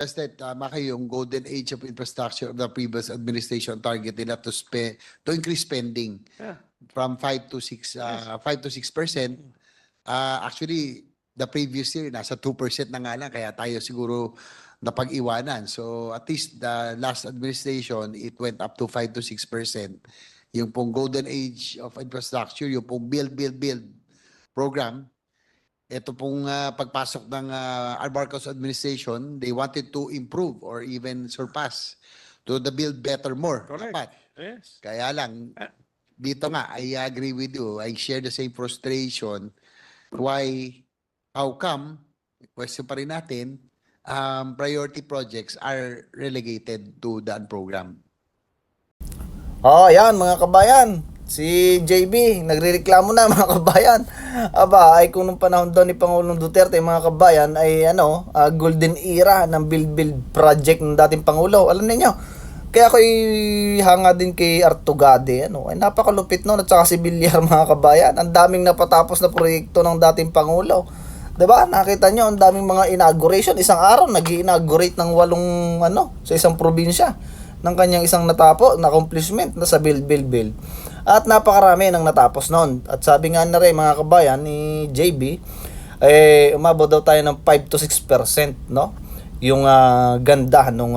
Just that Maki, yung golden age of infrastructure of the previous administration target nila to increase spending Yeah. from 5 to 6 5 to 6%. Actually, the previous year nasa 2% na nga lang, kaya tayo siguro napag-iwanan. So at least the last administration, it went up to 5 to 6%. Yung pong golden age of infrastructure, yung pong build program, ito pong pagpasok ng Marcos administration, they wanted to improve or even surpass to the build better more. Correct. Dapat. Yes. Kaya lang, dito nga, I agree with you. I share the same frustration. Why, how come, question pa rin natin, priority projects are relegated to the program? Yan mga kabayan. Si JB, nagrereklamo na mga kabayan. Aba, ay kung nung panahon daw ni Pangulong Duterte, mga kabayan, ay golden era ng build project ng dating Pangulo. Alam niyo, kaya ako'y hanga din kay Artugade. Ay napakalupit no, at saka si Villar mga kabayan. Ang daming napatapos na proyekto ng dating Pangulo. 'Di ba? Nakita niyo ang daming mga inauguration. Isang araw nag-inaugurate ng 8 sa isang probinsya ng kanyang isang na accomplishment na sa build. At napakarami nang natapos noon. At sabi nga na rin mga kabayan ni JB, umabot daw tayo ng 5 to 6%, no? Yung ganda nung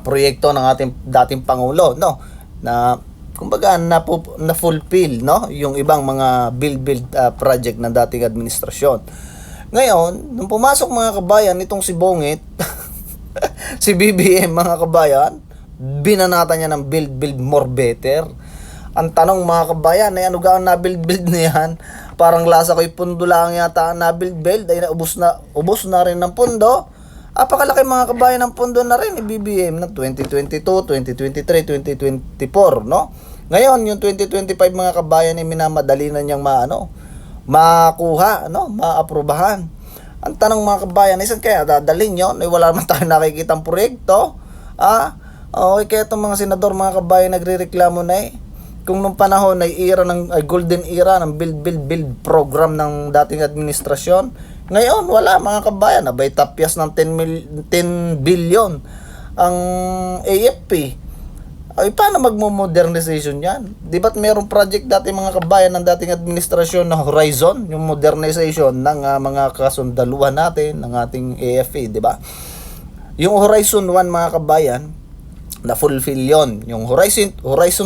proyekto ng ating dating Pangulo, no? Na kumbaga na fulfill, no? Yung ibang mga build project ng dating administrasyon. Ngayon, nung pumasok mga kabayan itong si Bongit, si BBM mga kabayan, binanata niya ng build more better. Ang tanong mga kabayan, ay ano gaang na-build na yan? Parang lasa ko'y pundo lang yata ang na-build, ay ubos na rin ng pundo. Apakalaki mga kabayan ng pundo na rin ni BBM ng 2022, 2023, 2024, no? Ngayon, yung 2025 mga kabayan ay minamadali na niyang makuha, no? Maaprubahan. Ang tanong mga kabayan, isan kaya dadalhin yun? Ay wala naman tayo nakikitang proyekto. Okay, kaya itong mga senador mga kabayan nagrereklamo na kung nung panahon ay golden era ng build program ng dating administrasyon. Ngayon, wala mga kabayan. Abay tapyas ng 10 billion ang AFP. Ay, paano magmo-modernization yan? Di ba't mayroong project dati mga kabayan ng dating administrasyon na Horizon, yung modernization ng mga kasundaluhan natin, ng ating AFP, di ba? Yung Horizon 1 mga kabayan, na fulfill yon. Yung Horizon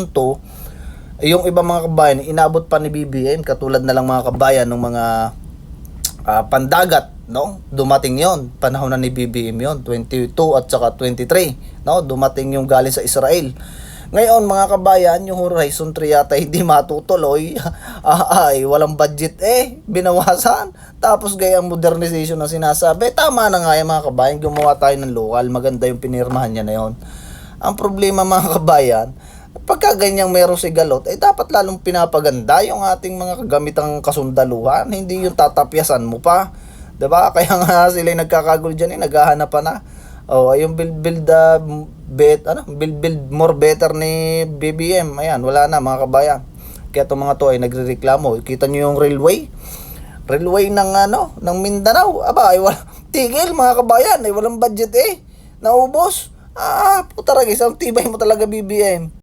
2, yung ibang mga kabayan, inabot pa ni BBM, katulad na lang mga kabayan ng mga pandagat, no? Dumating yon, panahon na ni BBM yon, 22 at saka 23, no? Dumating yung galing sa Israel. Ngayon mga kabayan, yung Horizon 3 yata hindi matutuloy. Ay walang budget binawasan. Tapos gayang modernization na sinasabi. Tama na nga yung mga kabayan, gumawa tayo ng local, maganda yung pinirmahan niya na yon. Ang problema mga kabayan, pagka ganyang meron si Galot, dapat lalong pinapaganda yung ating mga kagamitang kasundaluhan, hindi yung tatapyasan mo pa. 'Di ba? Kaya nga sila nagkakagulo diyan, naghahanap pa na. Yung build more better ni BBM. Ayan, wala na mga kabayan. Kaya itong mga to ay nagrereklamo. Kita niyo yung railway ng Mindanao. Aba, ay wala tigil mga kabayan, ay walang budget naubos. Puta ragis, ang tibay mo talaga BBM.